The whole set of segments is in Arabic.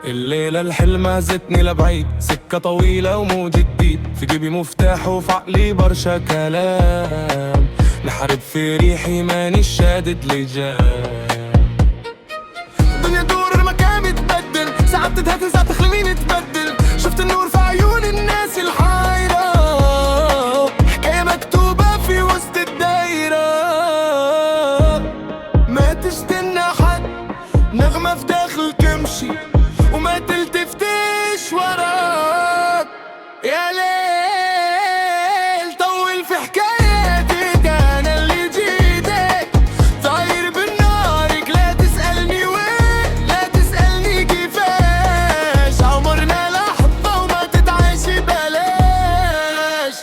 الليلة الحلمة زتني لبعيد، سكة طويلة ومود جديد، في جيبي مفتاح وفي عقلي برشا كلام، نحارب في ريحي ماني شادد لجام. الدنيا دور المكان متبدل، ساعات تضحك ساعات تخليني نتبدل، شفت النور في عيون الناس الحايرة، حكاية مكتوبة في وسط الدايرة، ما تستنى حد، نغمة في داخلك امشي وما تلتفتش وراك، يا ليل طول في حكاياتك، انا اللي جيتك طاير بالنارك، لا تسألني وين لا تسألني كيفاش، عمرنا لحظة وما تتعاش بلاش.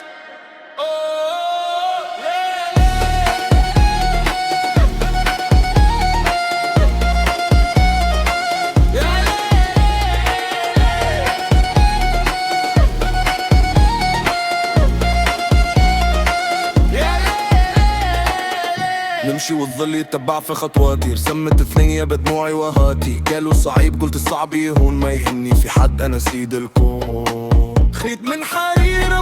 نمشي والظل يتبع في خطواتي، رسمت ثنية بدموعي وهاتي، قالوا صعيب قلت الصعب يهون، ما يهمني في حد أنا سيد الكون، خيط من حرير